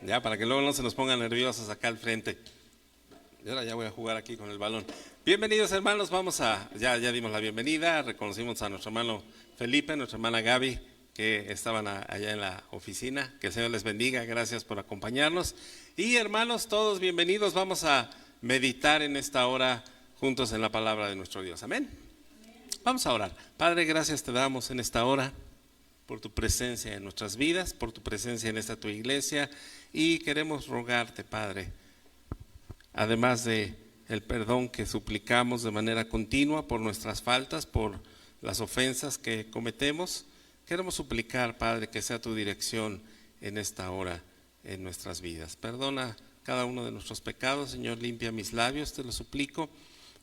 Ya, para que luego no se nos pongan nerviosos acá al frente. Y ahora ya voy a jugar aquí con el balón. Bienvenidos, hermanos, ya dimos la bienvenida, reconocimos a nuestro hermano Felipe, nuestra hermana Gaby, que estaban allá en la oficina. Que el Señor les bendiga, gracias por acompañarnos. Y hermanos, todos bienvenidos, vamos a meditar en esta hora juntos en la palabra de nuestro Dios. Amén. Vamos a orar. Padre, gracias te damos en esta hora por tu presencia en nuestras vidas, por tu presencia en esta tu iglesia, y queremos rogarte, Padre, además de el perdón que suplicamos de manera continua por nuestras faltas, por las ofensas que cometemos, queremos suplicar, Padre, que sea tu dirección en esta hora en nuestras vidas. Perdona cada uno de nuestros pecados, Señor, limpia mis labios, te lo suplico,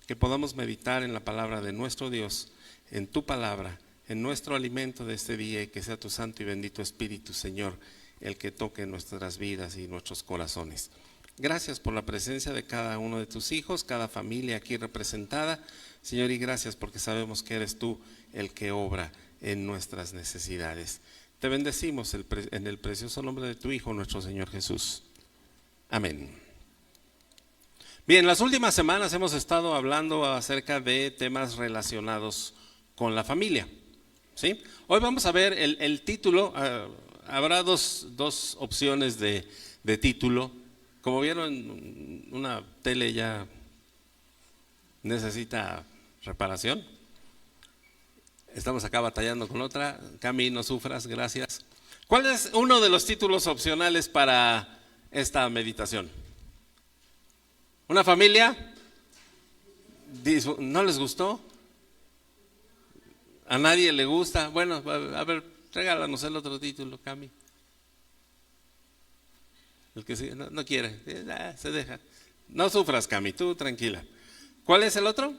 que podamos meditar en la palabra de nuestro Dios, en tu palabra, en nuestro alimento de este día, y que sea tu santo y bendito Espíritu, Señor, el que toque nuestras vidas y nuestros corazones. Gracias por la presencia de cada uno de tus hijos, cada familia aquí representada, Señor, y gracias porque sabemos que eres tú el que obra en nuestras necesidades. Te bendecimos en el precioso nombre de tu Hijo, nuestro Señor Jesús. Amén. Bien, las últimas semanas hemos estado hablando acerca de temas relacionados con la familia, ¿sí? Hoy vamos a ver el título. Habrá dos opciones de título. Como vieron, una tele ya necesita reparación. Estamos acá batallando con otra. Cami, no sufras, gracias. ¿Cuál es uno de los títulos opcionales para esta meditación? ¿Una familia? ¿No les gustó? ¿A nadie le gusta? Bueno, a ver, regálanos el otro título, Cami. El que no quiere, se deja. No sufras, Cami, tú tranquila. ¿Cuál es el otro?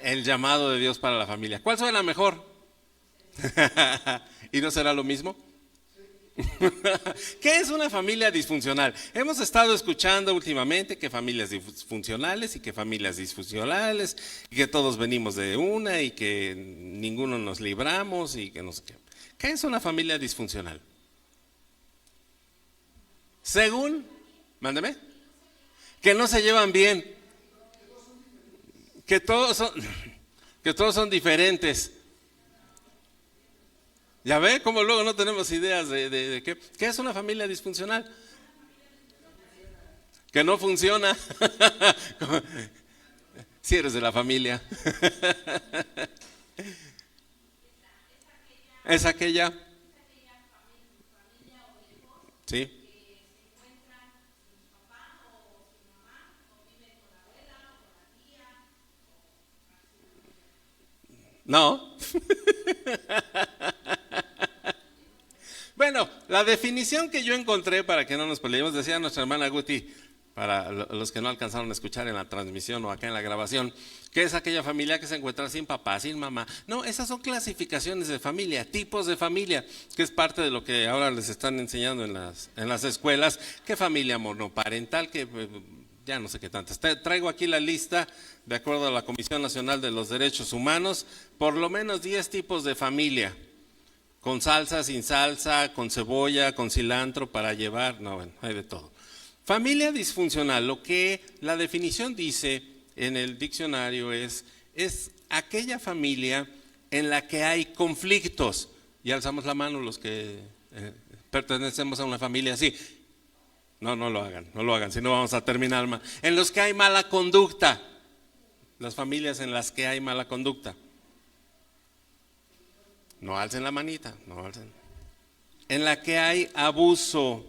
El llamado de Dios para la familia. ¿Cuál suena mejor? ¿Y no será lo mismo? ¿Qué es una familia disfuncional? Hemos estado escuchando últimamente que familias disfuncionales y que familias disfuncionales, y que todos venimos de una y que ninguno nos libramos y que no sé qué. ¿Qué es una familia disfuncional? Según, mándeme, que no se llevan bien, que todos son diferentes. ¿Ya ve cómo luego no tenemos ideas de qué es una familia disfuncional? Que no funciona. Si eres de la familia. Es aquella. Sí. No. Bueno, la definición que yo encontré, para que no nos peleemos, decía nuestra hermana Guti, para los que no alcanzaron a escuchar en la transmisión o acá en la grabación, que es aquella familia que se encuentra sin papá, sin mamá. No, esas son clasificaciones de familia, tipos de familia, que es parte de lo que ahora les están enseñando en las escuelas, que familia monoparental, que ya no sé qué tantas. Traigo aquí la lista, de acuerdo a la Comisión Nacional de los Derechos Humanos, por lo menos 10 tipos de familia. Con salsa, sin salsa, con cebolla, con cilantro para llevar, no, bueno, hay de todo. Familia disfuncional, lo que la definición dice en el diccionario es aquella familia en la que hay conflictos. Y alzamos la mano los que pertenecemos a una familia así. No lo hagan, si no vamos a terminar mal. En los que hay mala conducta, las familias en las que hay mala conducta. No alcen la manita, no alcen. En la que hay abuso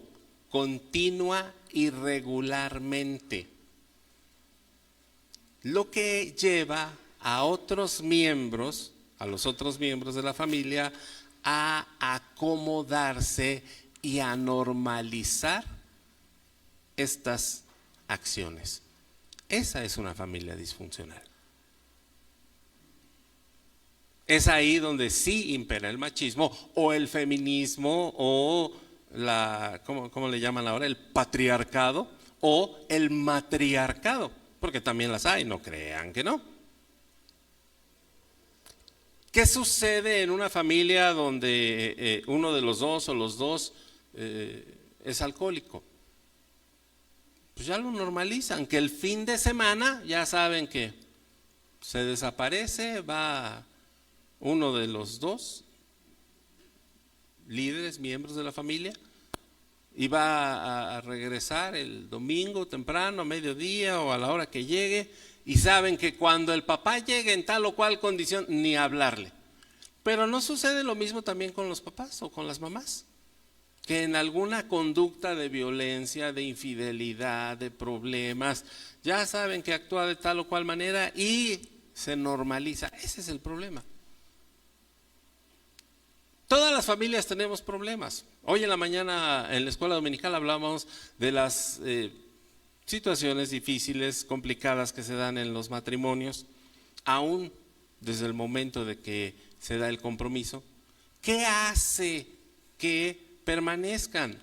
continua y regularmente, lo que lleva a los otros miembros de la familia a acomodarse y a normalizar estas acciones. Esa es una familia disfuncional. Es ahí donde sí impera el machismo o el feminismo o ¿cómo le llaman ahora? El patriarcado o el matriarcado, porque también las hay, no crean que no. ¿Qué sucede en una familia donde uno de los dos o los dos es alcohólico? Pues ya lo normalizan, que el fin de semana ya saben que se desaparece, va uno de los dos líderes, miembros de la familia, y va a regresar el domingo temprano, a mediodía o a la hora que llegue, y saben que cuando el papá llegue en tal o cual condición, ni hablarle. Pero no sucede lo mismo también con los papás o con las mamás, que en alguna conducta de violencia, de infidelidad, de problemas, ya saben que actúa de tal o cual manera y se normaliza. Ese es el problema. Todas las familias tenemos problemas. Hoy en la mañana en la escuela dominical hablábamos de las situaciones difíciles, complicadas que se dan en los matrimonios, aún desde el momento de que se da el compromiso. ¿Qué hace que permanezcan?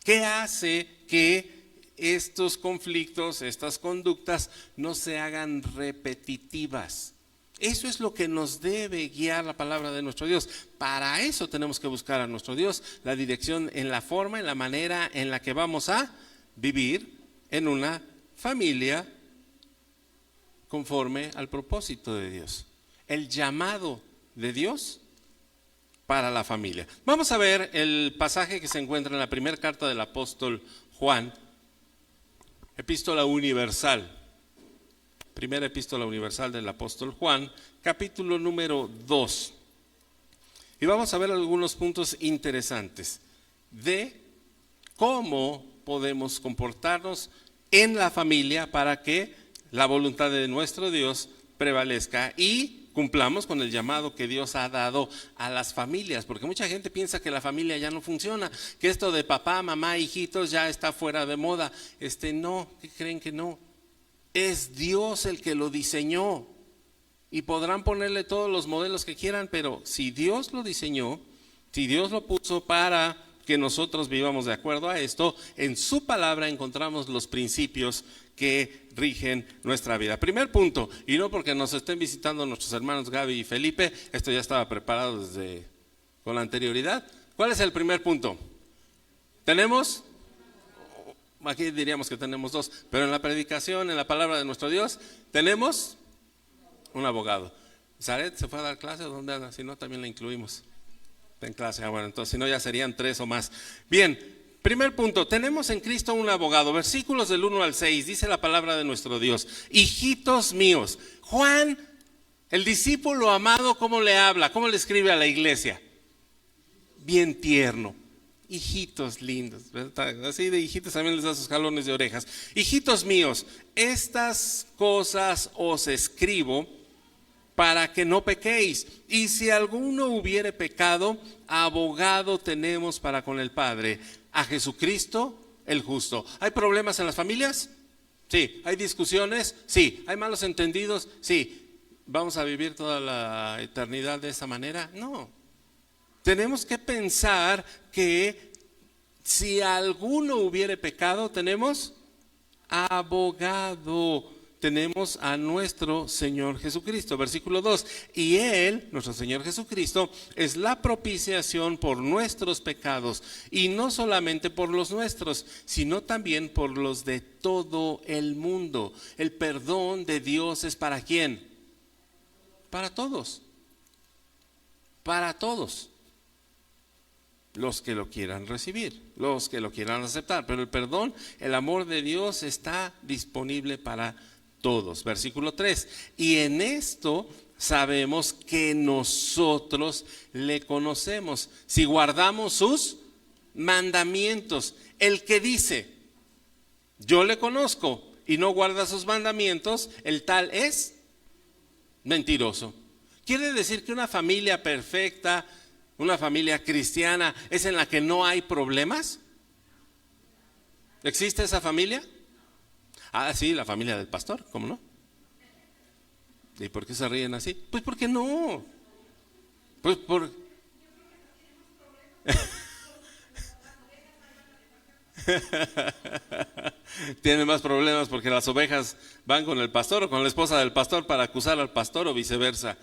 ¿Qué hace que estos conflictos, estas conductas no se hagan repetitivas? Eso es lo que nos debe guiar la palabra de nuestro Dios. Para eso tenemos que buscar a nuestro Dios, la dirección en la forma, en la manera en la que vamos a vivir en una familia conforme al propósito de Dios, el llamado de Dios para la familia. Vamos a ver el pasaje que se encuentra en la primera carta del apóstol Juan, epístola universal. Primera epístola universal del apóstol Juan, capítulo número 2. Y vamos a ver algunos puntos interesantes de cómo podemos comportarnos en la familia para que la voluntad de nuestro Dios prevalezca y cumplamos con el llamado que Dios ha dado a las familias, porque mucha gente piensa que la familia ya no funciona, que esto de papá, mamá, hijitos ya está fuera de moda. No, ¿qué creen que no? Es Dios el que lo diseñó y podrán ponerle todos los modelos que quieran, pero si Dios lo diseñó, si Dios lo puso para que nosotros vivamos de acuerdo a esto, en su palabra encontramos los principios que rigen nuestra vida. Primer punto, y no porque nos estén visitando nuestros hermanos Gaby y Felipe, esto ya estaba preparado con anterioridad. ¿Cuál es el primer punto? Tenemos, aquí diríamos que tenemos dos, pero en la predicación, en la palabra de nuestro Dios, tenemos un abogado. ¿Zaret se fue a dar clase? ¿Dónde anda? Si no, también la incluimos en clase. Bueno, entonces si no ya serían 3 o más. Bien, primer punto, tenemos en Cristo un abogado. Versículos del 1 al 6, dice la palabra de nuestro Dios: hijitos míos. Juan, el discípulo amado, ¿cómo le habla? ¿Cómo le escribe a la iglesia? Bien tierno. Hijitos lindos, ¿verdad? Así de hijitos también les da sus jalones de orejas. Hijitos míos, estas cosas os escribo para que no pequéis. Y si alguno hubiere pecado, abogado tenemos para con el Padre, a Jesucristo el justo. ¿Hay problemas en las familias? Sí. ¿Hay discusiones? Sí. ¿Hay malos entendidos? Sí. ¿Vamos a vivir toda la eternidad de esa manera? No. Tenemos que pensar que si alguno hubiere pecado, tenemos abogado, tenemos a nuestro Señor Jesucristo. Versículo 2, y Él, nuestro Señor Jesucristo, es la propiciación por nuestros pecados, y no solamente por los nuestros, sino también por los de todo el mundo. El perdón de Dios es ¿para quién? Para todos. Para todos. Los que lo quieran recibir, los que lo quieran aceptar, pero el perdón, el amor de Dios está disponible para todos. Versículo 3, y en esto sabemos que nosotros le conocemos, si guardamos sus mandamientos. El que dice, yo le conozco, y no guarda sus mandamientos, el tal es mentiroso. Quiere decir que una familia perfecta, una familia cristiana, es en la que no hay problemas. ¿Existe esa familia? Ah, sí, la familia del pastor, ¿cómo no? ¿Y por qué se ríen así? Pues porque no. Pues por... Tiene más problemas porque las ovejas van con el pastor o con la esposa del pastor para acusar al pastor o viceversa.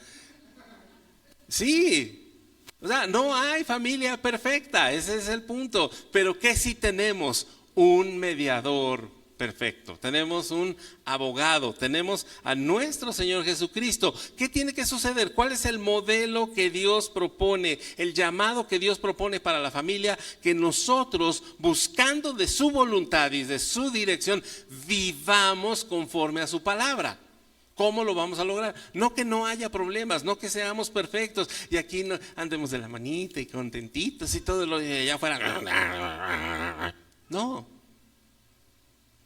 Sí. O sea, no hay familia perfecta, ese es el punto. Pero ¿qué si tenemos? Un mediador perfecto, tenemos un abogado, tenemos a nuestro Señor Jesucristo. ¿Qué tiene que suceder? ¿Cuál es el modelo que Dios propone, el llamado que Dios propone para la familia? Que nosotros, buscando de su voluntad y de su dirección, vivamos conforme a su palabra. ¿Cómo lo vamos a lograr? No que no haya problemas, no que seamos perfectos y aquí no andemos de la manita y contentitos y todo lo de allá afuera. No.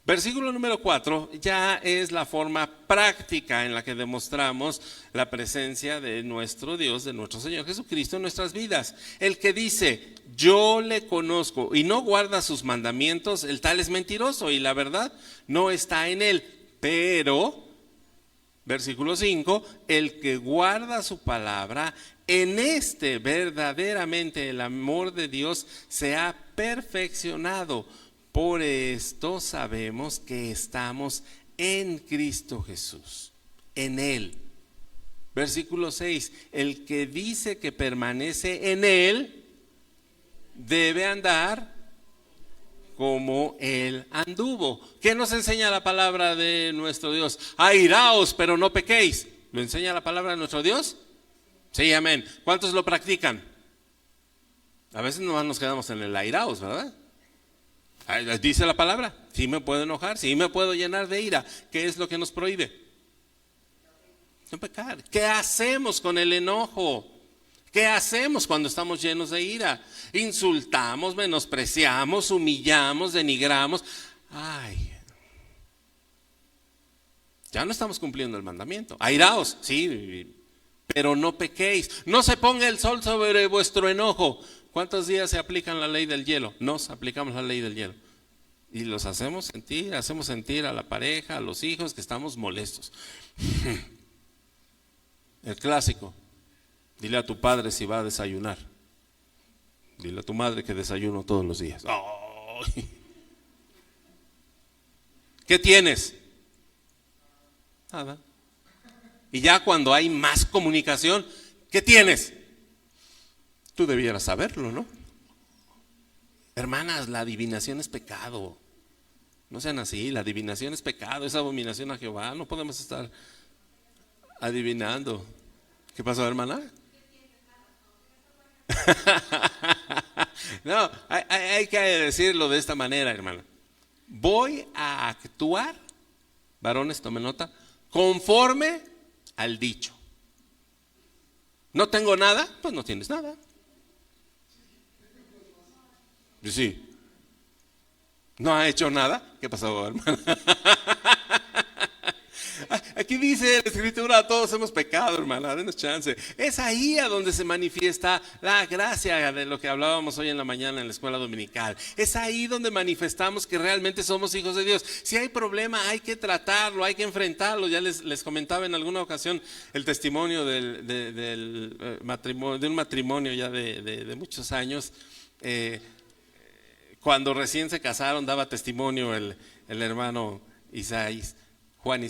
Versículo número 4 ya es la forma práctica en la que demostramos la presencia de nuestro Dios, de nuestro Señor Jesucristo en nuestras vidas. El que dice, yo le conozco y no guarda sus mandamientos, el tal es mentiroso y la verdad no está en él. Pero, versículo 5, el que guarda su palabra, en este verdaderamente el amor de Dios se ha perfeccionado. Por esto sabemos que estamos en Cristo Jesús, en Él. Versículo 6, el que dice que permanece en Él, debe andar como Él anduvo. ¿Qué nos enseña la palabra de nuestro Dios? Airaos, pero no pequéis. ¿Lo enseña la palabra de nuestro Dios? Sí, amén. ¿Cuántos lo practican? A veces nomás nos quedamos en el airaos, ¿verdad? Dice la palabra, sí me puedo enojar, sí me puedo llenar de ira. ¿Qué es lo que nos prohíbe? No pecar. ¿Qué hacemos con el enojo? ¿Qué hacemos cuando estamos llenos de ira? Insultamos, menospreciamos, humillamos, denigramos. Ay, ya no estamos cumpliendo el mandamiento. Airaos, sí, pero no pequéis. No se ponga el sol sobre vuestro enojo. ¿Cuántos días se aplican la ley del hielo? Nos aplicamos la ley del hielo. Y los hacemos sentir a la pareja, a los hijos que estamos molestos. El clásico. Dile a tu padre si va a desayunar. Dile a tu madre que desayuno todos los días. ¡Oh! ¿Qué tienes? Nada. Y ya cuando hay más comunicación, ¿qué tienes? Tú debieras saberlo, ¿no? Hermanas, la adivinación es pecado. No sean así, la adivinación es pecado, es abominación a Jehová. No podemos estar adivinando. ¿Qué pasó, hermana? No, hay que decirlo de esta manera, hermano. Voy a actuar, varones, tomen nota, conforme al dicho. ¿No tengo nada? Pues no tienes nada. Sí. ¿No ha hecho nada? ¿Qué pasó, hermano? Aquí dice la escritura, todos hemos pecado, hermana, denos chance. Es ahí a donde se manifiesta la gracia de lo que hablábamos hoy en la mañana en la escuela dominical. Es ahí donde manifestamos que realmente somos hijos de Dios. Si hay problema, hay que tratarlo, hay que enfrentarlo. Ya les comentaba en alguna ocasión el testimonio del matrimonio, de un matrimonio ya de muchos años. Cuando recién se casaron, daba testimonio el hermano Isaías. Juan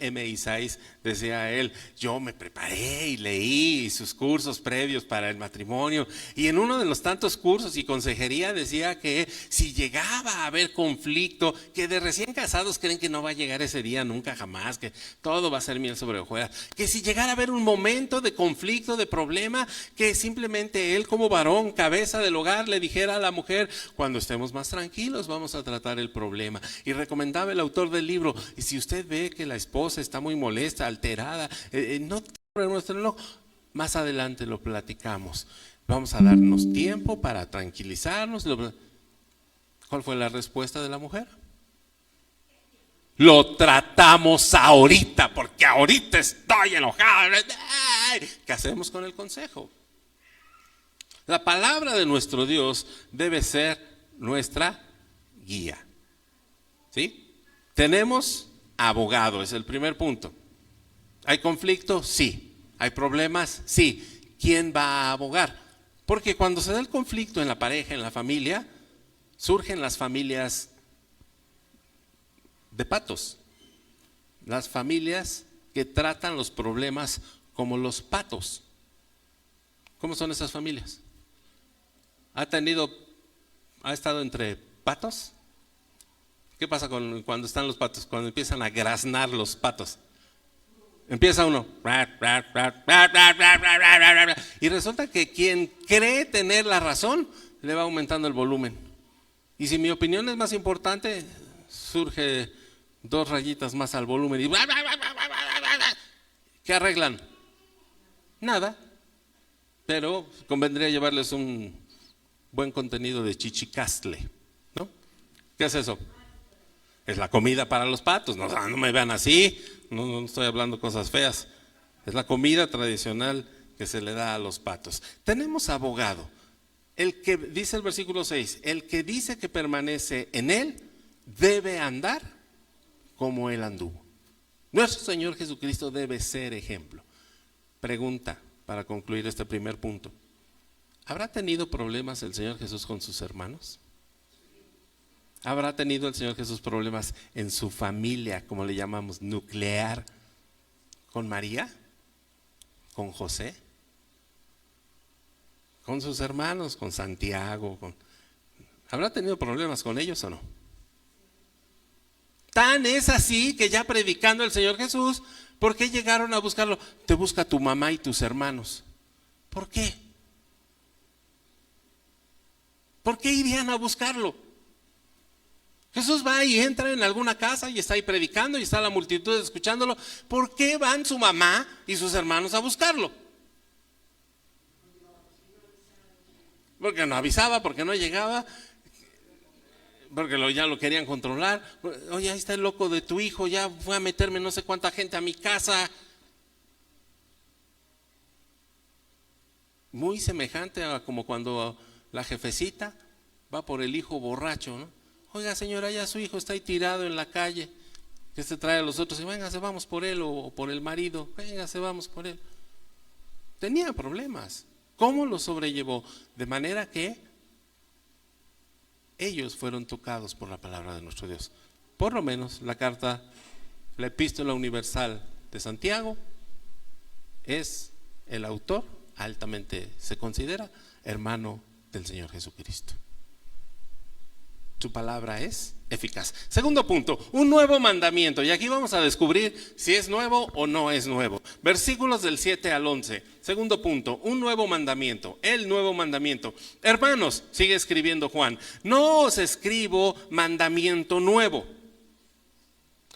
M. Isaías, decía él, yo me preparé y leí sus cursos previos para el matrimonio, y en uno de los tantos cursos y consejería decía que si llegaba a haber conflicto, que de recién casados creen que no va a llegar ese día nunca jamás, que todo va a ser miel sobre hojuelas, que si llegara a haber un momento de conflicto, de problema, que simplemente él como varón, cabeza del hogar, le dijera a la mujer, cuando estemos más tranquilos vamos a tratar el problema. Y recomendaba el autor del libro, y si usted ve que la esposa está muy molesta, alterada, no nuestro enojo, más adelante lo platicamos. Vamos a darnos tiempo para tranquilizarnos. ¿Cuál fue la respuesta de la mujer? Lo tratamos ahorita, porque ahorita estoy enojado. ¿Qué hacemos con el consejo? La palabra de nuestro Dios debe ser nuestra guía. ¿Sí? Tenemos abogado, es el primer punto. ¿Hay conflicto? Sí. ¿Hay problemas? Sí. ¿Quién va a abogar? Porque cuando se da el conflicto en la pareja, en la familia, surgen las familias de patos. Las familias que tratan los problemas como los patos. ¿Cómo son esas familias? ¿Ha estado entre patos? ¿Qué pasa cuando están los patos? Cuando empiezan a graznar los patos. Empieza uno. Y resulta que quien cree tener la razón le va aumentando el volumen. Y si mi opinión es más importante, surge 2 rayitas más al volumen. Y ¿qué arreglan? Nada. Pero convendría llevarles un buen contenido de chichicastle, ¿no? ¿Qué es eso? Es la comida para los patos. No, no me vean así. No estoy hablando cosas feas. Es la comida tradicional que se le da a los patos. Tenemos abogado. El que dice el versículo 6, el que dice que permanece en él debe andar como él anduvo. Nuestro Señor Jesucristo debe ser ejemplo. Pregunta para concluir este primer punto. ¿Habrá tenido problemas el Señor Jesús con sus hermanos? ¿Habrá tenido el Señor Jesús problemas en su familia, como le llamamos, nuclear? ¿Con María? ¿Con José? ¿Con sus hermanos? ¿Con Santiago? ¿Habrá tenido problemas con ellos o no? Tan es así que ya predicando el Señor Jesús, ¿por qué llegaron a buscarlo? Te busca tu mamá y tus hermanos. ¿Por qué? ¿Por qué irían a buscarlo? Jesús va y entra en alguna casa y está ahí predicando y está la multitud escuchándolo. ¿Por qué van su mamá y sus hermanos a buscarlo? Porque no avisaba, porque no llegaba, porque ya lo querían controlar. Oye, ahí está el loco de tu hijo, ya fue a meterme no sé cuánta gente a mi casa. Muy semejante a como cuando la jefecita va por el hijo borracho, ¿no? Oiga, señora, ya su hijo está ahí tirado en la calle. Que se trae a los otros y véngase, vamos por él, o por el marido, véngase, vamos por él. Tenía problemas. ¿Cómo lo sobrellevó? De manera que ellos fueron tocados por la palabra de nuestro Dios. Por lo menos la epístola universal de Santiago es el autor, altamente se considera hermano del Señor Jesucristo. Su palabra es eficaz. Segundo punto, un nuevo mandamiento. Y aquí vamos a descubrir si es nuevo o no es nuevo. Versículos del 7 al 11. Segundo punto, un nuevo mandamiento. El nuevo mandamiento. Hermanos, sigue escribiendo Juan, no os escribo mandamiento nuevo,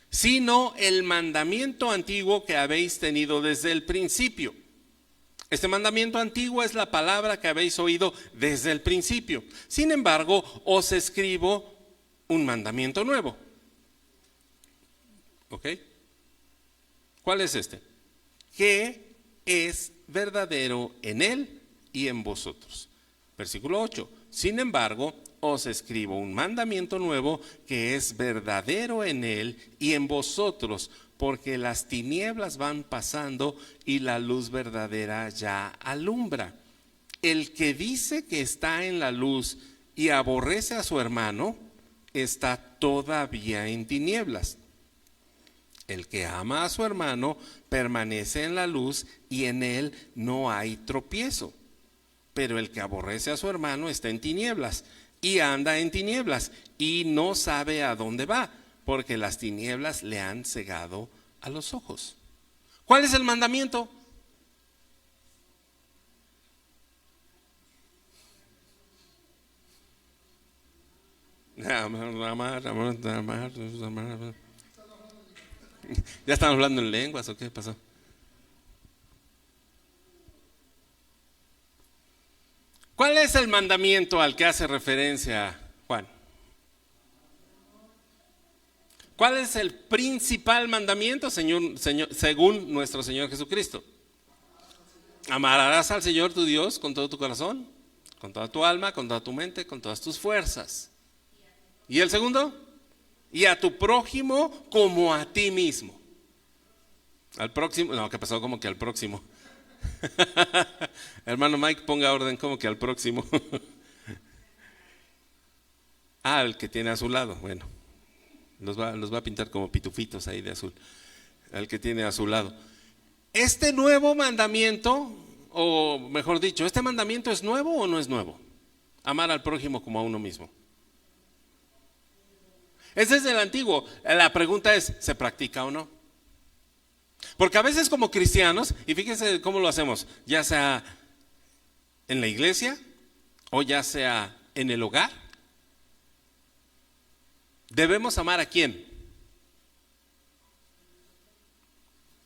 sino el mandamiento antiguo que habéis tenido desde el principio. Este mandamiento antiguo es la palabra que habéis oído desde el principio. Sin embargo, os escribo un mandamiento nuevo. ¿Ok? ¿Cuál es este? Que es verdadero en él y en vosotros. Versículo 8. Sin embargo, os escribo un mandamiento nuevo que es verdadero en él y en vosotros, porque las tinieblas van pasando y la luz verdadera ya alumbra. El que dice que está en la luz y aborrece a su hermano, está todavía en tinieblas. El que ama a su hermano permanece en la luz y en él no hay tropiezo. Pero el que aborrece a su hermano está en tinieblas y anda en tinieblas y no sabe a dónde va, porque las tinieblas le han cegado a los ojos. ¿Cuál es el mandamiento? ¿Ya están hablando en lenguas o qué pasó? ¿Cuál es el mandamiento al que hace referencia Juan? ¿Cuál es el principal mandamiento, según nuestro Señor Jesucristo? Amarás al Señor tu Dios con todo tu corazón, con toda tu alma, con toda tu mente, con todas tus fuerzas. ¿Y el segundo? Y a tu prójimo como a ti mismo. Al próximo, no, ¿qué pasó? Como que al próximo. Hermano Mike, ponga orden, como que al próximo. Al que tiene a su lado, bueno. Los va a pintar como pitufitos ahí de azul. Al que tiene a su lado. Este nuevo mandamiento o mejor dicho, ¿este mandamiento es nuevo o no es nuevo? Amar al prójimo como a uno mismo. Ese es el antiguo. La pregunta es, ¿se practica o no? Porque a veces como cristianos, y fíjense cómo lo hacemos, ya sea en la iglesia o ya sea en el hogar, debemos amar ¿a quién?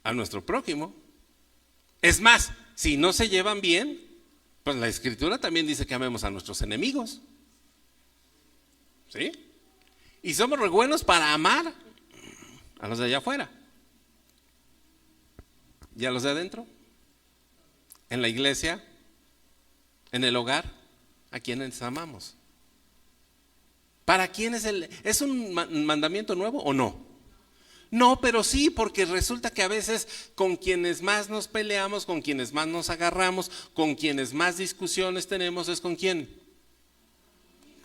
A nuestro prójimo. Es más, si no se llevan bien, pues la Escritura también dice que amemos a nuestros enemigos. ¿Sí? Y somos re buenos para amar a los de allá afuera. ¿Y a los de adentro? En la iglesia, en el hogar, ¿a quiénes amamos? ¿Para quién es un mandamiento nuevo o no? No, pero sí, porque resulta que a veces con quienes más nos peleamos, con quienes más nos agarramos, con quienes más discusiones tenemos, ¿es con quién?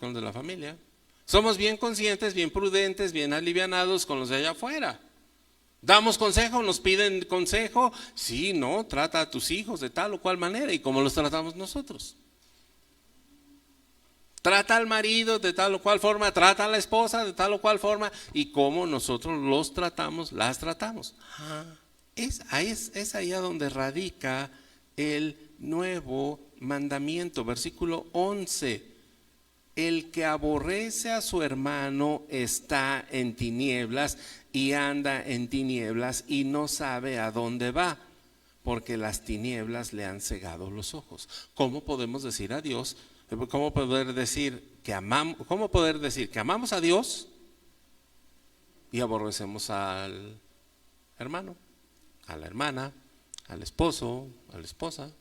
Con los de la familia. Somos bien conscientes, bien prudentes, bien alivianados con los de allá afuera. ¿Damos consejo? ¿Nos piden consejo? Sí, no, trata a tus hijos de tal o cual manera. ¿Y cómo los tratamos nosotros? Trata al marido de tal o cual forma, trata a la esposa de tal o cual forma, y cómo nosotros los tratamos, las tratamos. Es ahí a donde radica el nuevo mandamiento, versículo 11. El que aborrece a su hermano está en tinieblas y anda en tinieblas y no sabe a dónde va, porque las tinieblas le han cegado los ojos. ¿Cómo podemos decir a Dios? ¿Cómo poder decir que amamos a Dios y aborrecemos al hermano, a la hermana, al esposo, a la esposa?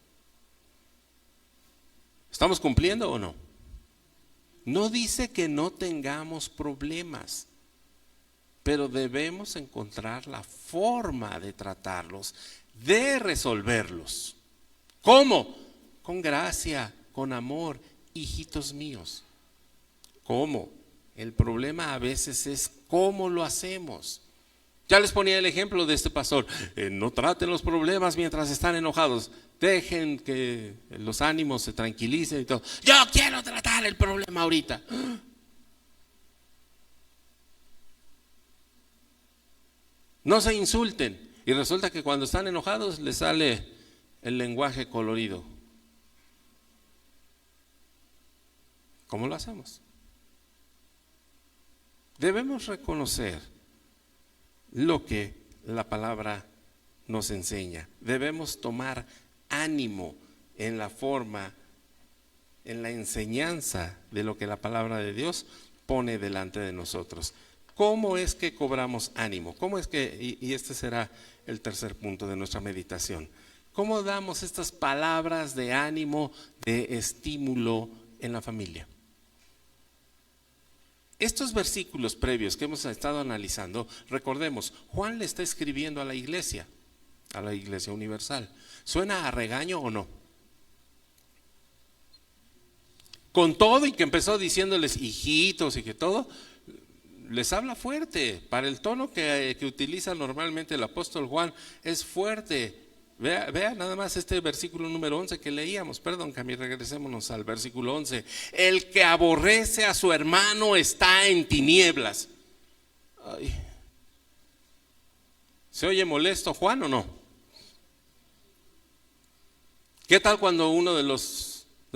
¿Estamos cumpliendo o no? No dice que no tengamos problemas, pero debemos encontrar la forma de tratarlos, de resolverlos. ¿Cómo? Con gracia, con amor. Hijitos míos, ¿cómo? El problema a veces es cómo lo hacemos. Ya les ponía el ejemplo de este pastor. No traten los problemas mientras están enojados. Dejen que los ánimos se tranquilicen y todo. Yo quiero tratar el problema ahorita. No se insulten. Y resulta que cuando están enojados les sale el lenguaje colorido. ¿Cómo lo hacemos? Debemos reconocer lo que la palabra nos enseña. Debemos tomar ánimo en la forma, en la enseñanza de lo que la palabra de Dios pone delante de nosotros. ¿Cómo es que cobramos ánimo? ¿Cómo es que, y este será el tercer punto de nuestra meditación, cómo damos estas palabras de ánimo, de estímulo en la familia? Estos versículos previos que hemos estado analizando, recordemos, Juan le está escribiendo a la iglesia universal. ¿Suena a regaño o no? Con todo y que empezó diciéndoles hijitos y que todo, les habla fuerte. Para el tono que utiliza normalmente el apóstol Juan, es fuerte. Vea nada más este versículo número 11 que leíamos. Perdón, Cami, regresémonos al versículo 11. El que aborrece a su hermano está en tinieblas. Ay. ¿Se oye molesto Juan o no? ¿Qué tal cuando uno de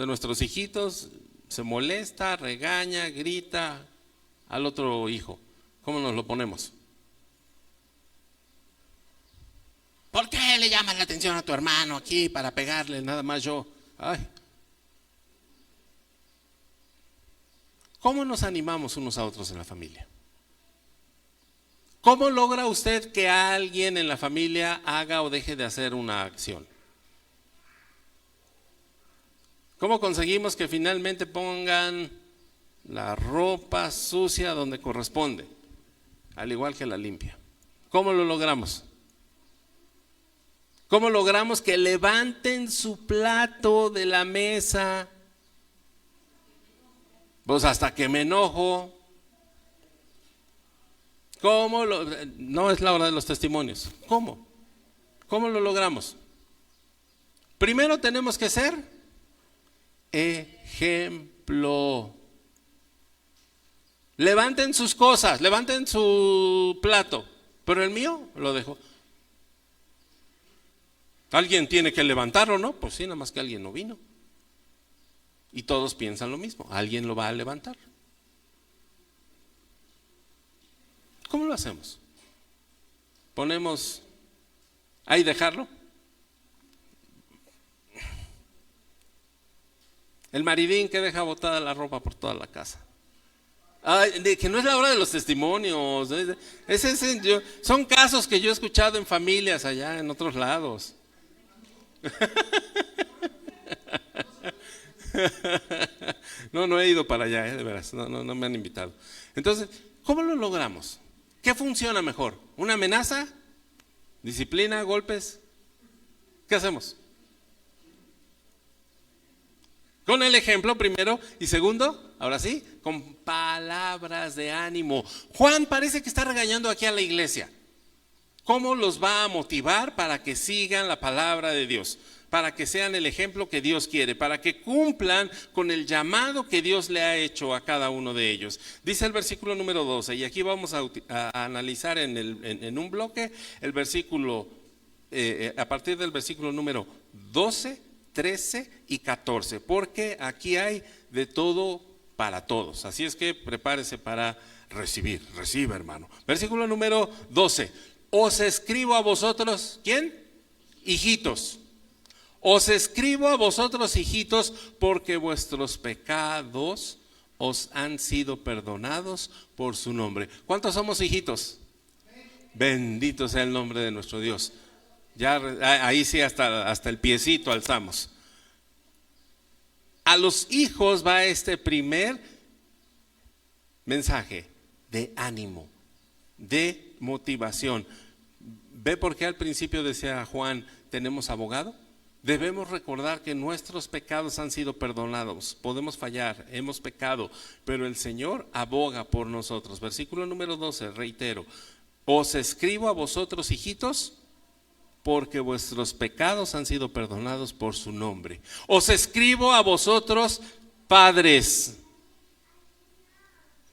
nuestros hijitos se molesta, regaña, grita al otro hijo? ¿Cómo nos lo ponemos? ¿Por qué le llamas la atención a tu hermano aquí para pegarle nada más yo? Ay. ¿Cómo nos animamos unos a otros en la familia? ¿Cómo logra usted que alguien en la familia haga o deje de hacer una acción? ¿Cómo conseguimos que finalmente pongan la ropa sucia donde corresponde, al igual que la limpia? ¿Cómo lo logramos? ¿Cómo logramos que levanten su plato de la mesa? Pues hasta que me enojo. No es la hora de los testimonios. ¿Cómo? ¿Cómo lo logramos? Primero tenemos que ser ejemplo. Levanten sus cosas, levanten su plato, pero el mío lo dejo. Alguien tiene que levantarlo, ¿no? Pues sí, nada más que alguien no vino. Y todos piensan lo mismo, alguien lo va a levantar. ¿Cómo lo hacemos? Ponemos ahí, dejarlo. El maridín que deja botada la ropa por toda la casa. Que no es la hora de los testimonios. Son casos que yo he escuchado en familias allá en otros lados. No he ido para allá, de veras, no me han invitado. Entonces, ¿cómo lo logramos? ¿Qué funciona mejor? ¿Una amenaza? ¿Disciplina? ¿Golpes? ¿Qué hacemos? Con el ejemplo primero y segundo, ahora sí, con palabras de ánimo. Juan parece que está regañando aquí a la iglesia. ¿Cómo los va a motivar para que sigan la palabra de Dios? Para que sean el ejemplo que Dios quiere, para que cumplan con el llamado que Dios le ha hecho a cada uno de ellos. Dice el versículo número 12, y aquí vamos a analizar en un bloque el versículo, a partir del versículo número 12, 13 y 14, porque aquí hay de todo para todos. Así es que prepárese para recibir. Reciba, hermano. Versículo número 12. Os escribo a vosotros, ¿quién? Hijitos. Os escribo a vosotros, hijitos, porque vuestros pecados os han sido perdonados por su nombre. ¿Cuántos somos hijitos? Bendito sea el nombre de nuestro Dios. Ya ahí sí hasta el piecito alzamos. A los hijos va este primer mensaje de ánimo, de motivación. ¿Ve por qué al principio decía Juan, tenemos abogado? Debemos recordar que nuestros pecados han sido perdonados. Podemos fallar, hemos pecado, pero el Señor aboga por nosotros. Versículo número 12, reitero. Os escribo a vosotros, hijitos, porque vuestros pecados han sido perdonados por su nombre. Os escribo a vosotros, padres,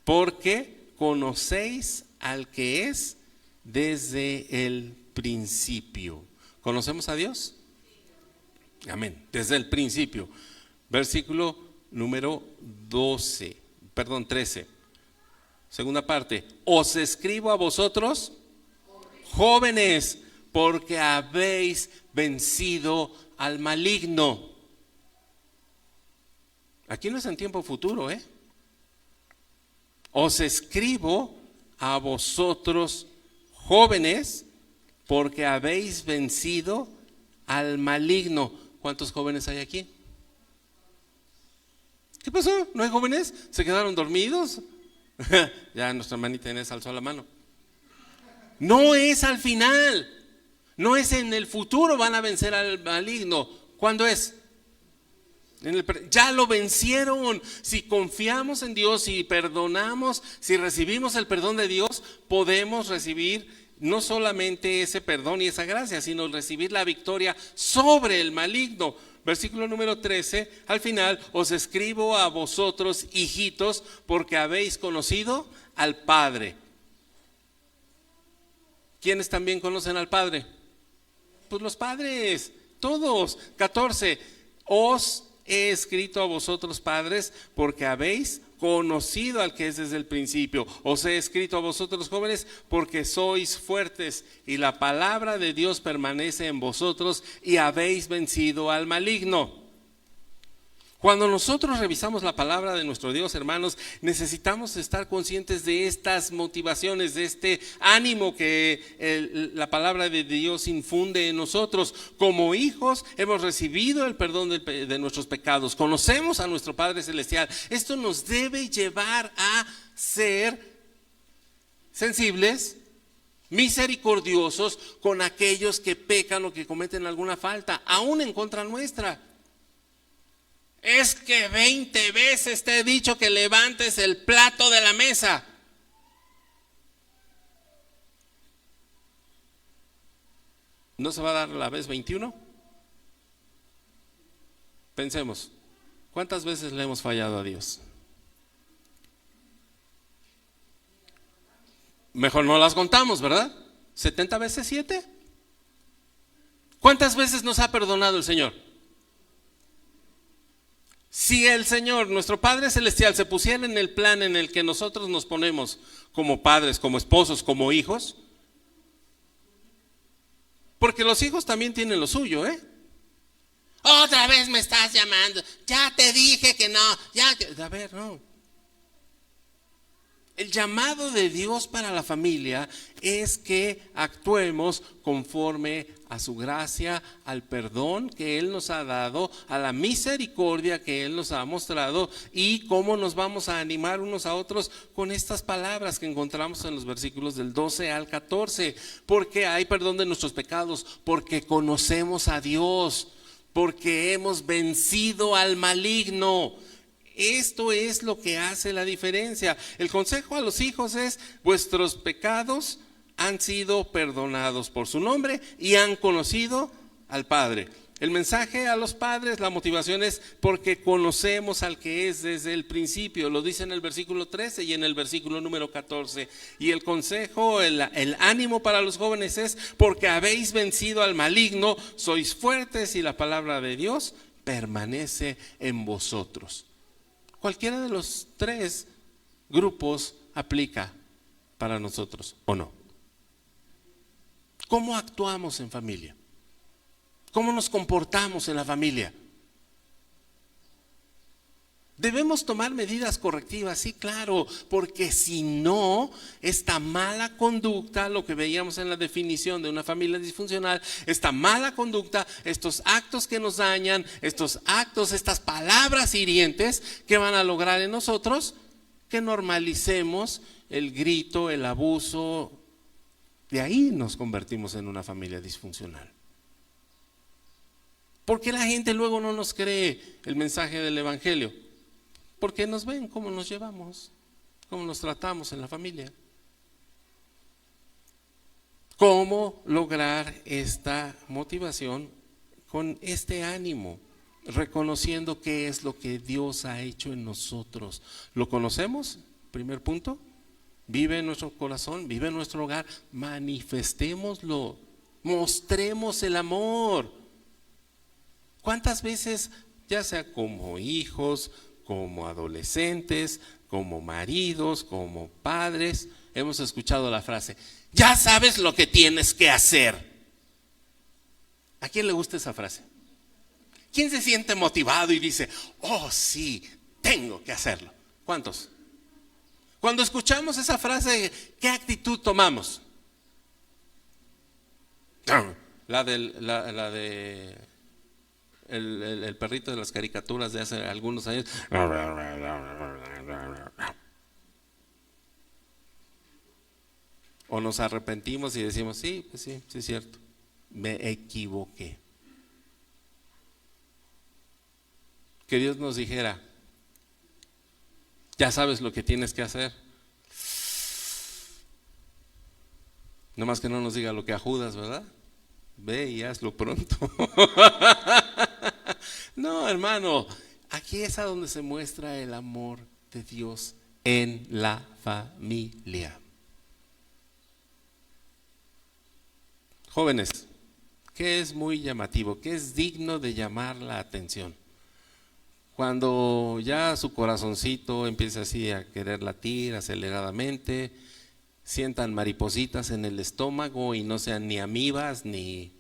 porque conocéis al que es desde el principio. ¿Conocemos a Dios? Amén. Desde el principio. Versículo número 13. Segunda parte. Os escribo a vosotros, jóvenes, porque habéis vencido al maligno. Aquí no es en tiempo futuro, Os escribo a vosotros, jóvenes, porque habéis vencido al maligno. ¿Cuántos jóvenes hay aquí? ¿Qué pasó? ¿No hay jóvenes? ¿Se quedaron dormidos? Ya nuestra hermanita Inés alzó la mano. No es al final. No es en el futuro van a vencer al maligno. ¿Cuándo es? Ya lo vencieron. Si confiamos en Dios, si perdonamos, si recibimos el perdón de Dios, podemos recibir no solamente ese perdón y esa gracia, sino recibir la victoria sobre el maligno. Versículo número 13, al final, os escribo a vosotros, hijitos, porque habéis conocido al Padre. ¿Quiénes también conocen al Padre? Pues los padres, todos. 14, os he escrito a vosotros, padres, porque habéis conocido al que es desde el principio. Os he escrito a vosotros, jóvenes, porque sois fuertes y la palabra de Dios permanece en vosotros y habéis vencido al maligno. Cuando nosotros revisamos la palabra de nuestro Dios, hermanos, necesitamos estar conscientes de estas motivaciones, de este ánimo que la palabra de Dios infunde en nosotros. Como hijos hemos recibido el perdón de nuestros pecados, conocemos a nuestro Padre Celestial. Esto nos debe llevar a ser sensibles, misericordiosos con aquellos que pecan o que cometen alguna falta, aún en contra nuestra. Es que 20 veces te he dicho que levantes el plato de la mesa. ¿No se va a dar la vez 21? Pensemos, ¿cuántas veces le hemos fallado a Dios? Mejor no las contamos, ¿verdad? ¿70 veces 7? ¿Cuántas veces nos ha perdonado el Señor? Si el Señor, nuestro Padre Celestial, se pusiera en el plan en el que nosotros nos ponemos como padres, como esposos, como hijos, porque los hijos también tienen lo suyo, ¿eh? Otra vez me estás llamando, ya te dije que no, a ver, no. El llamado de Dios para la familia es que actuemos conforme a su gracia, al perdón que Él nos ha dado, a la misericordia que Él nos ha mostrado, y cómo nos vamos a animar unos a otros con estas palabras que encontramos en los versículos del 12 al 14. Porque hay perdón de nuestros pecados, porque conocemos a Dios, porque hemos vencido al maligno. Esto es lo que hace la diferencia. El consejo a los hijos es: vuestros pecados han sido perdonados por su nombre y han conocido al Padre. El mensaje a los padres, la motivación es porque conocemos al que es desde el principio. Lo dice en el versículo 13 y en el versículo número 14. Y el consejo, el ánimo para los jóvenes es: porque habéis vencido al maligno, sois fuertes y la palabra de Dios permanece en vosotros. Cualquiera de los tres grupos aplica para nosotros, ¿o no? ¿Cómo actuamos en familia? ¿Cómo nos comportamos en la familia? Debemos tomar medidas correctivas, sí, claro, porque si no, esta mala conducta, lo que veíamos en la definición de una familia disfuncional, esta mala conducta, estos actos que nos dañan, estos actos, estas palabras hirientes que van a lograr en nosotros que normalicemos el grito, el abuso. De ahí nos convertimos en una familia disfuncional. ¿Por qué la gente luego no nos cree el mensaje del evangelio? Porque nos ven cómo nos llevamos, cómo nos tratamos en la familia. ¿Cómo lograr esta motivación con este ánimo? Reconociendo qué es lo que Dios ha hecho en nosotros. ¿Lo conocemos? Primer punto. Vive en nuestro corazón, vive en nuestro hogar. Manifestémoslo, mostremos el amor. ¿Cuántas veces, ya sea como hijos, como adolescentes, como maridos, como padres, hemos escuchado la frase: ya sabes lo que tienes que hacer? ¿A quién le gusta esa frase? ¿Quién se siente motivado y dice: oh sí, tengo que hacerlo? ¿Cuántos? Cuando escuchamos esa frase, ¿qué actitud tomamos? La de el perrito de las caricaturas de hace algunos años. O nos arrepentimos y decimos: sí, pues sí, sí es cierto, me equivoqué. Que Dios nos dijera: ya sabes lo que tienes que hacer. No más que no nos diga lo que a Judas, ¿verdad? Ve y hazlo pronto. No, hermano, aquí es a donde se muestra el amor de Dios en la familia. Jóvenes, ¿qué es muy llamativo? ¿Qué es digno de llamar la atención? Cuando ya su corazoncito empieza así a querer latir aceleradamente, sientan maripositas en el estómago y no sean ni amibas, ni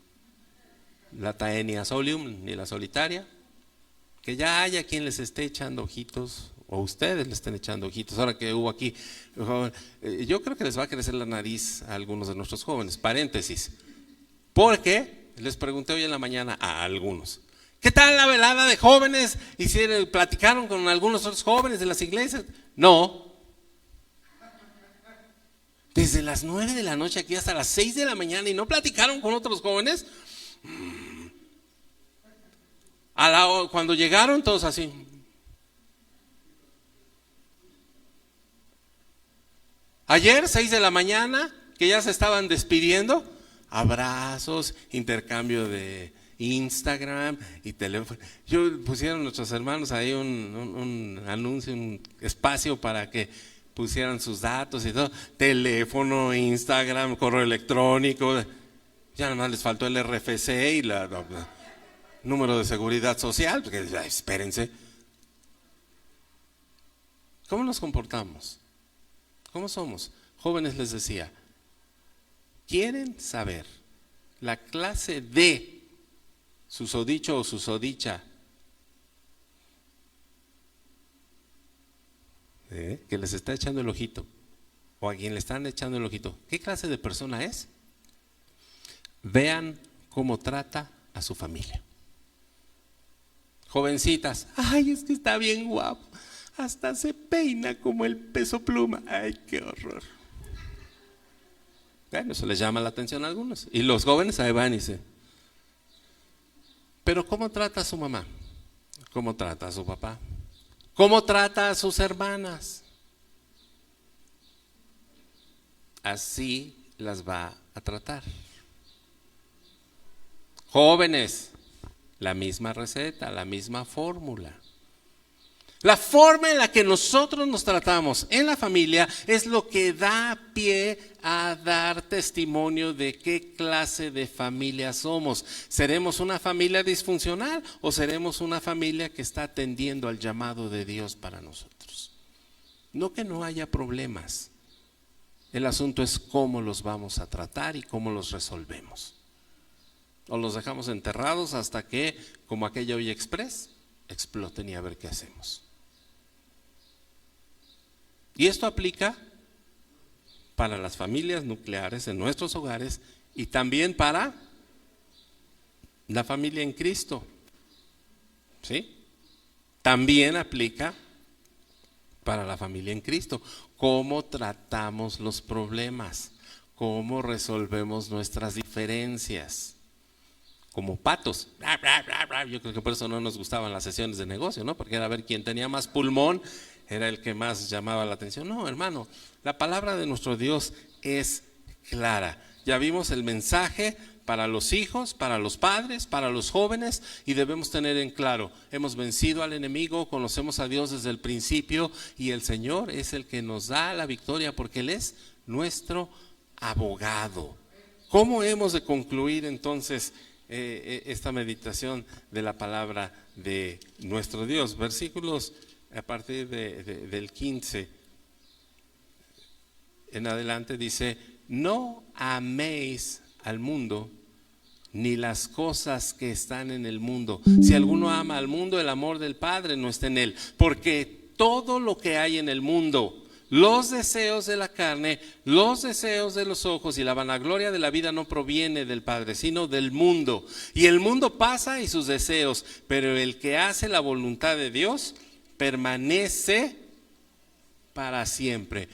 la Taenia solium, ni la solitaria, que ya haya quien les esté echando ojitos, o ustedes le estén echando ojitos. Ahora que hubo aquí, yo creo que les va a crecer la nariz a algunos de nuestros jóvenes. Paréntesis, porque les pregunté hoy en la mañana a algunos: ¿qué tal la velada de jóvenes? ¿Platicaron con algunos otros jóvenes de las iglesias? No. Desde las 9 de la noche aquí hasta las 6 de la mañana y no platicaron con otros jóvenes. Cuando llegaron todos así. Ayer 6 de la mañana, que ya se estaban despidiendo, abrazos, intercambio de Instagram y teléfono. Yo pusieron nuestros hermanos ahí un anuncio, un espacio para que pusieran sus datos y todo. Teléfono, Instagram, correo electrónico. Ya nada más les faltó el RFC y número de seguridad social, porque ya, espérense. ¿Cómo nos comportamos? ¿Cómo somos? Jóvenes, les decía, ¿quieren saber la clase de susodicho o susodicha que les está echando el ojito, o a quien le están echando el ojito? ¿Qué clase de persona es? Vean cómo trata a su familia. Jovencitas, ay, es que está bien guapo, hasta se peina como el Peso Pluma. Ay, qué horror. Bueno, eso les llama la atención a algunos. Y los jóvenes ahí van y dicen, pero ¿cómo trata a su mamá? ¿Cómo trata a su papá? ¿Cómo trata a sus hermanas? Así las va a tratar. Jóvenes, la misma receta, la misma fórmula. La forma en la que nosotros nos tratamos en la familia es lo que da pie a dar testimonio de qué clase de familia somos. ¿Seremos una familia disfuncional o seremos una familia que está atendiendo al llamado de Dios para nosotros? No que no haya problemas. El asunto es cómo los vamos a tratar y cómo los resolvemos. O los dejamos enterrados hasta que, como aquella olla express, exploten y a ver qué hacemos. Y esto aplica para las familias nucleares en nuestros hogares y también para la familia en Cristo. ¿Sí? También aplica para la familia en Cristo. ¿Cómo tratamos los problemas? ¿Cómo resolvemos nuestras diferencias? Como patos. Yo creo que por eso no nos gustaban las sesiones de negocio, ¿no? Porque era ver quién tenía más pulmón, era el que más llamaba la atención. No, hermano, la palabra de nuestro Dios es clara. Ya vimos el mensaje para los hijos, para los padres, para los jóvenes, y debemos tener en claro, hemos vencido al enemigo, conocemos a Dios desde el principio y el Señor es el que nos da la victoria porque Él es nuestro abogado. ¿Cómo hemos de concluir entonces esta meditación de la palabra de nuestro Dios? Versículos a partir del 15 en adelante dice: no améis al mundo ni las cosas que están en el mundo. Si alguno ama al mundo, el amor del Padre no está en él, porque todo lo que hay en el mundo, los deseos de la carne, los deseos de los ojos y la vanagloria de la vida no proviene del Padre, sino del mundo. Y el mundo pasa y sus deseos, pero el que hace la voluntad de Dios permanece para siempre.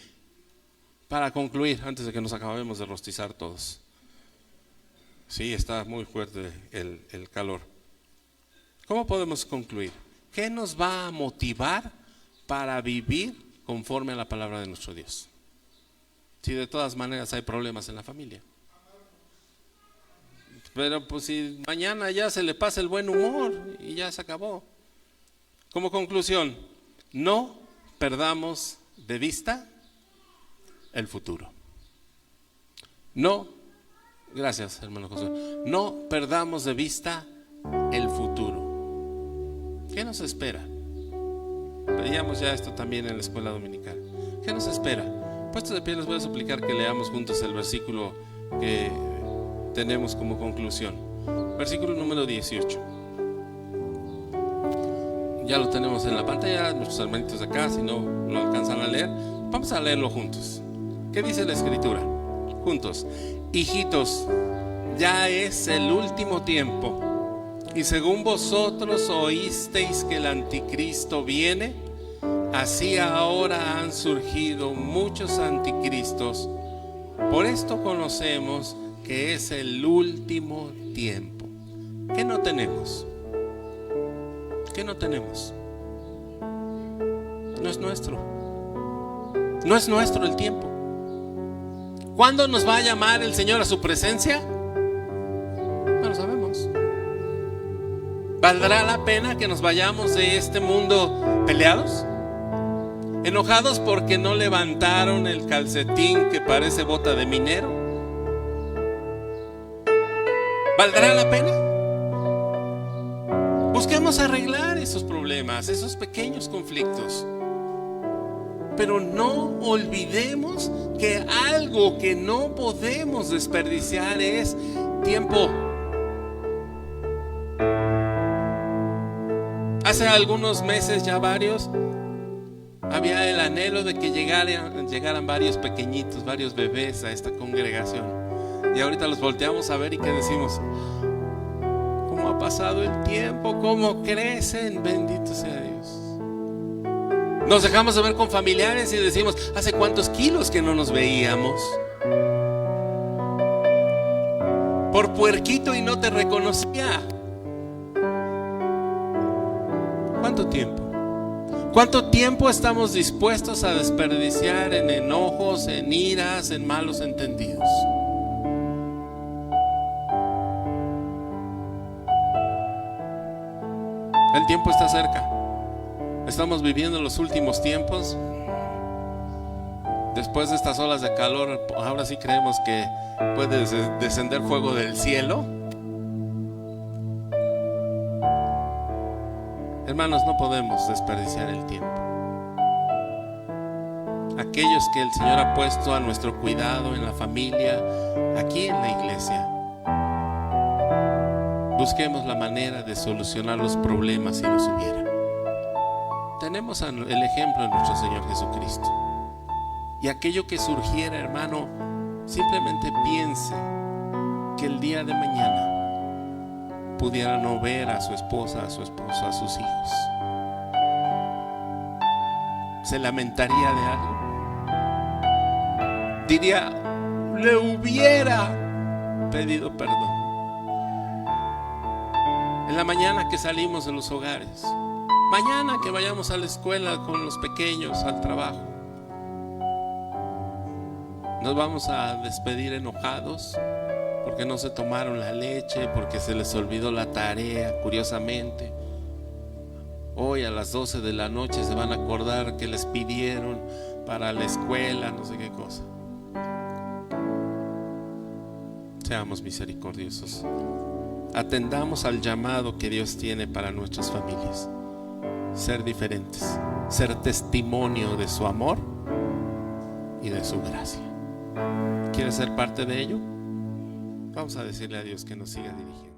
Para concluir, antes de que nos acabemos de rostizar todos. Sí, está muy fuerte el calor. ¿Cómo podemos concluir? ¿Qué nos va a motivar para vivir conforme a la palabra de nuestro Dios? Si de todas maneras hay problemas en la familia. Pero pues si mañana ya se le pasa el buen humor y ya se acabó. Como conclusión, no perdamos de vista el futuro. No, gracias hermano José, no perdamos de vista el futuro. ¿Qué nos espera? Veíamos ya esto también en la escuela dominical. ¿Qué nos espera? Puestos de pie les voy a suplicar que leamos juntos el versículo que tenemos como conclusión. Versículo número 18. Ya lo tenemos en la pantalla, nuestros hermanitos de acá, si no lo alcanzan a leer, vamos a leerlo juntos. ¿Qué dice la escritura? Juntos. Hijitos, ya es el último tiempo, y según vosotros oísteis que el anticristo viene, así ahora han surgido muchos anticristos. Por esto conocemos que es el último tiempo. ¿Qué no tenemos? ¿Qué no tenemos? No es nuestro. No es nuestro el tiempo. ¿Cuándo nos va a llamar el Señor a su presencia? No lo sabemos. ¿Valdrá la pena que nos vayamos de este mundo peleados? ¿Enojados porque no levantaron el calcetín que parece bota de minero? ¿Valdrá la pena? Busquemos arreglar esos problemas, esos pequeños conflictos. Pero no olvidemos que algo que no podemos desperdiciar es tiempo. Hace algunos meses, ya varios, había el anhelo de que llegaran varios pequeñitos, varios bebés a esta congregación. Y ahorita los volteamos a ver y ¿qué decimos? ¿Cómo ha pasado el tiempo? ¿Cómo crecen? Bendito sea Dios. Nos dejamos de ver con familiares y decimos, ¿hace cuántos kilos que no nos veíamos? Por puerquito y no te reconocía. ¿Cuánto tiempo? ¿Cuánto tiempo estamos dispuestos a desperdiciar en enojos, en iras, en malos entendidos? El tiempo está cerca. Estamos viviendo los últimos tiempos. Después de estas olas de calor, ahora sí creemos que puede descender fuego del cielo. Hermanos, no podemos desperdiciar el tiempo. Aquellos que el Señor ha puesto a nuestro cuidado en la familia, aquí en la iglesia, busquemos la manera de solucionar los problemas si los hubiera. Tenemos el ejemplo de nuestro Señor Jesucristo. Y aquello que surgiera, hermano, simplemente piense que el día de mañana pudiera no ver a su esposa, a su esposo, a sus hijos. ¿Se lamentaría de algo? Diría, le hubiera pedido perdón. En la mañana que salimos de los hogares, mañana que vayamos a la escuela con los pequeños, al trabajo, nos vamos a despedir enojados porque no se tomaron la leche, porque se les olvidó la tarea, curiosamente. Hoy a las 12 de la noche se van a acordar que les pidieron para la escuela, no sé qué cosa. Seamos misericordiosos. Atendamos al llamado que Dios tiene para nuestras familias. Ser diferentes, ser testimonio de su amor y de su gracia. ¿Quieres ser parte de ello? Vamos a decirle a Dios que nos siga dirigiendo.